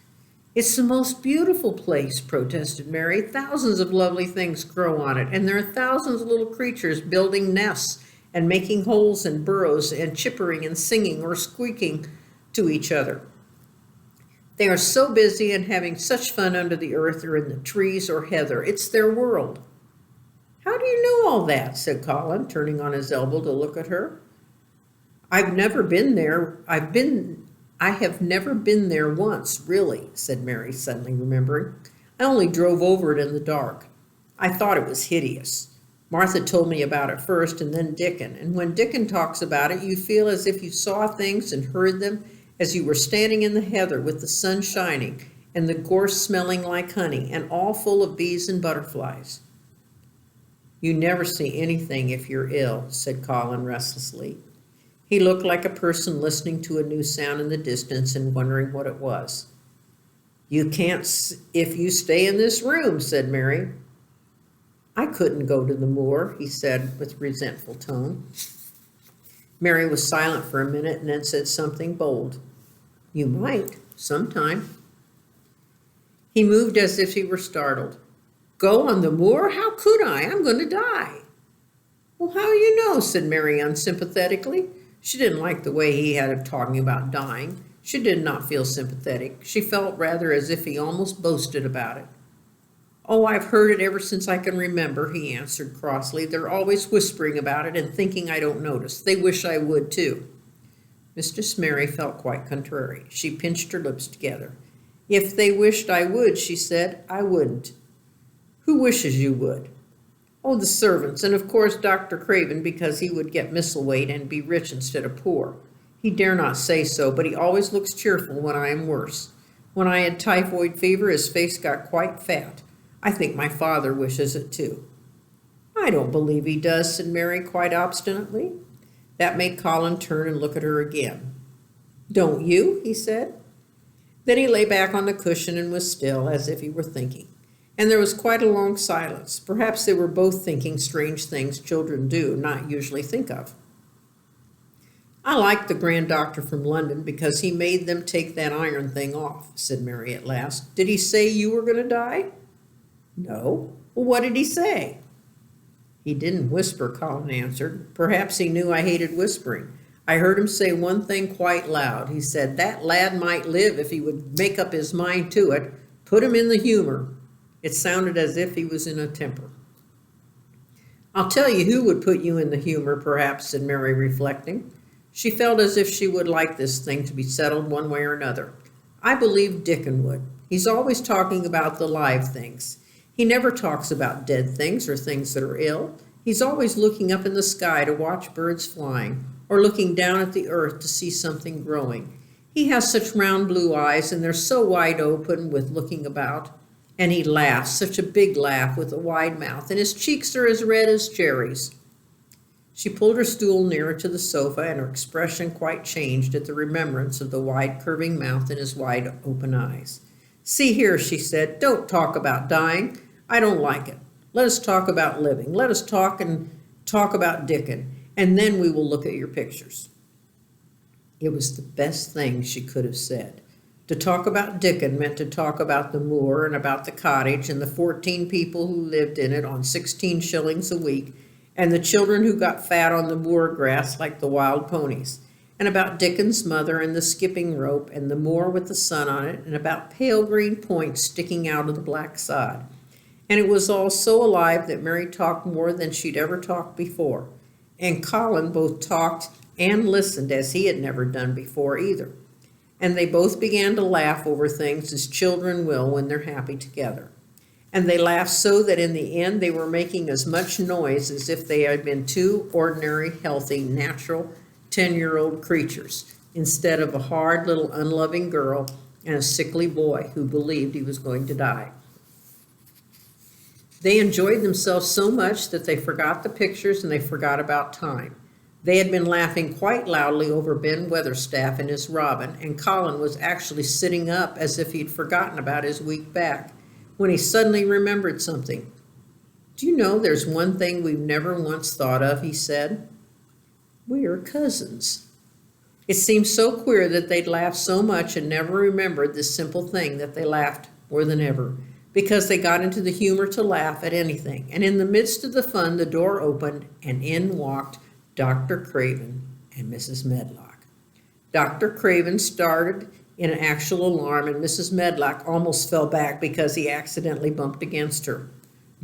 "It's the most beautiful place," protested Mary. "Thousands of lovely things grow on it, and there are thousands of little creatures building nests and making holes and burrows and chippering and singing or squeaking to each other. They are so busy and having such fun under the earth or in the trees or heather. It's their world." "How do you know all that?" said Colin, turning on his elbow to look at her. "I've never been there. I have never been there once, really," said Mary, suddenly remembering. "I only drove over it in the dark. I thought it was hideous. Martha told me about it first and then Dickon. And when Dickon talks about it, you feel as if you saw things and heard them as you were standing in the heather with the sun shining and the gorse smelling like honey and all full of bees and butterflies." "You never see anything if you're ill," said Colin restlessly. He looked like a person listening to a new sound in the distance and wondering what it was. "You can't if you stay in this room," said Mary. "I couldn't go to the moor," he said with resentful tone. Mary was silent for a minute and then said something bold. "You might, sometime." He moved as if he were startled. "Go on the moor? How could I? I'm going to die." "Well, how you know?" said Mary unsympathetically. She didn't like the way he had of talking about dying. She did not feel sympathetic. She felt rather as if he almost boasted about it. "Oh, I've heard it ever since I can remember," he answered crossly. "They're always whispering about it and thinking I don't notice. They wish I would, too." Mistress Mary felt quite contrary. She pinched her lips together. "If they wished I would," she said, "I wouldn't." "Who wishes you would?" "Oh, the servants, and of course Dr. Craven, because he would get Misselwaite and be rich instead of poor. He dare not say so, but he always looks cheerful when I am worse. When I had typhoid fever, his face got quite fat. I think my father wishes it too." "I don't believe he does," said Mary quite obstinately. That made Colin turn and look at her again. "Don't you?" he said. Then he lay back on the cushion and was still, as if he were thinking. And there was quite a long silence. Perhaps they were both thinking strange things children do not usually think of. "I like the grand doctor from London because he made them take that iron thing off," said Mary at last. "Did he say you were going to die?" "No." "Well, what did he say?" "He didn't whisper," Colin answered. "Perhaps he knew I hated whispering. I heard him say one thing quite loud. He said that lad might live if he would make up his mind to it. Put him in the humor." It sounded as if he was in a temper. "I'll tell you who would put you in the humor, perhaps," said Mary, reflecting. She felt as if she would like this thing to be settled one way or another. "I believe Dickon would. He's always talking about the live things. He never talks about dead things or things that are ill. He's always looking up in the sky to watch birds flying, or looking down at the earth to see something growing. He has such round blue eyes, and they're so wide open with looking about. And he laughs, such a big laugh with a wide mouth, and his cheeks are as red as cherries." She pulled her stool nearer to the sofa, and her expression quite changed at the remembrance of the wide curving mouth and his wide open eyes. "See here," she said, "don't talk about dying. I don't like it. Let us talk about living. Let us talk about Dickon, and then we will look at your pictures." It was the best thing she could have said. To talk about Dickon meant to talk about the moor and about the cottage and the 14 people who lived in it on 16 shillings a week, and the children who got fat on the moor grass like the wild ponies, and about Dickon's mother and the skipping rope and the moor with the sun on it, and about pale green points sticking out of the black sod. And it was all so alive that Mary talked more than she'd ever talked before, and Colin both talked and listened as he had never done before either. And they both began to laugh over things as children will when they're happy together. And they laughed so that in the end they were making as much noise as if they had been two ordinary, healthy, natural 10-year-old creatures, instead of a hard little unloving girl and a sickly boy who believed he was going to die. They enjoyed themselves so much that they forgot the pictures and they forgot about time. They had been laughing quite loudly over Ben Weatherstaff and his robin, and Colin was actually sitting up as if he'd forgotten about his weak back, when he suddenly remembered something. "Do you know there's one thing we've never once thought of," he said. "We are cousins." It seemed so queer that they'd laughed so much and never remembered this simple thing that they laughed more than ever, because they got into the humor to laugh at anything. And in the midst of the fun, the door opened, and in walked Dr. Craven and Mrs. Medlock. Dr. Craven started in an actual alarm, and Mrs. Medlock almost fell back because he accidentally bumped against her.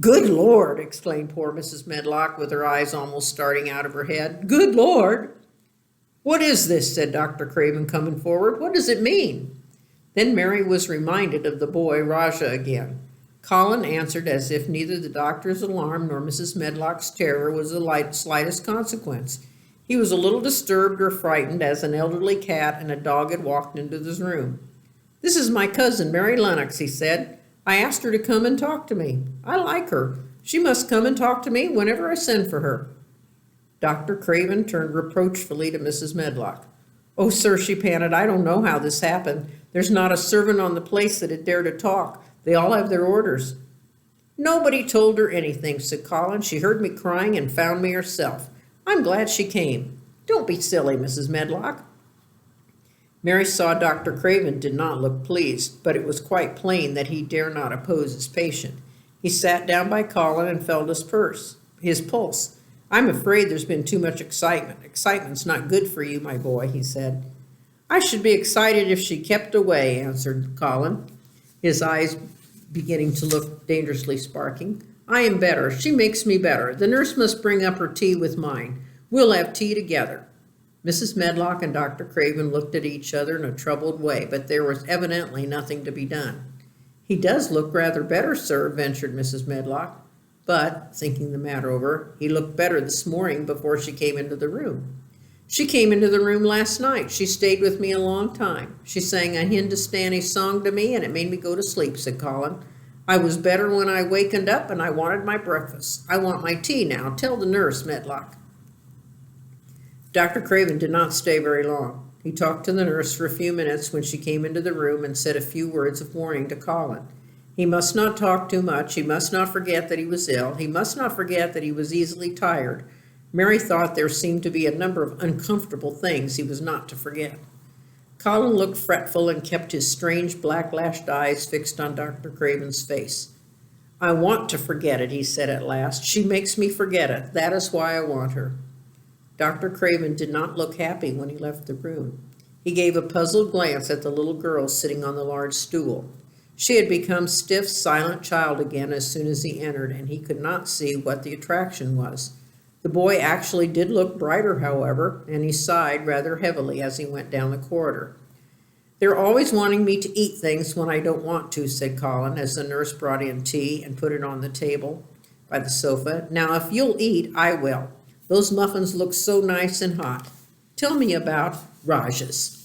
"Good Lord!" exclaimed poor Mrs. Medlock, with her eyes almost starting out of her head. "Good Lord!" "What is this?" said Dr. Craven, coming forward. "What does it mean?" Then Mary was reminded of the boy Rajah again. Colin answered as if neither the doctor's alarm nor Mrs. Medlock's terror was the slightest consequence. He was a little disturbed or frightened as an elderly cat and a dog had walked into this room. "This is my cousin, Mary Lennox," he said. "I asked her to come and talk to me. I like her. She must come and talk to me whenever I send for her." Dr. Craven turned reproachfully to Mrs. Medlock. "Oh, sir," she panted, "I don't know how this happened. There's not a servant on the place that'd dare to talk. They all have their orders." "Nobody told her anything," said Colin. "She heard me crying and found me herself. I'm glad she came. Don't be silly, Mrs. Medlock." Mary saw Dr. Craven did not look pleased, but it was quite plain that he dare not oppose his patient. He sat down by Colin and felt his pulse. "I'm afraid there's been too much excitement. Excitement's not good for you, my boy," he said. I should be excited if she kept away, answered Colin, his eyes beginning to look dangerously sparking. I am better. She makes me better. The nurse must bring up her tea with mine. We'll have tea together. Mrs. Medlock and Dr. Craven looked at each other in a troubled way, but there was evidently nothing to be done. He does look rather better, sir, ventured Mrs. Medlock. But, thinking the matter over, he looked better this morning before she came into the room. She came into the room last night. She stayed with me a long time. She sang a Hindustani song to me, and it made me go to sleep, said Colin. I was better when I wakened up, and I wanted my breakfast. I want my tea now. Tell the nurse, Medlock. Dr. Craven did not stay very long. He talked to the nurse for a few minutes when she came into the room and said a few words of warning to Colin. He must not talk too much. He must not forget that he was ill. He must not forget that he was easily tired. Mary thought there seemed to be a number of uncomfortable things he was not to forget. Colin looked fretful and kept his strange black-lashed eyes fixed on Dr. Craven's face. I want to forget it, he said at last. She makes me forget it. That is why I want her. Dr. Craven did not look happy when he left the room. He gave a puzzled glance at the little girl sitting on the large stool. She had become stiff, silent child again as soon as he entered, and he could not see what the attraction was. The boy actually did look brighter, however, and he sighed rather heavily as he went down the corridor. They're always wanting me to eat things when I don't want to, said Colin, as the nurse brought in tea and put it on the table by the sofa. Now, if you'll eat, I will. Those muffins look so nice and hot. Tell me about Raj's.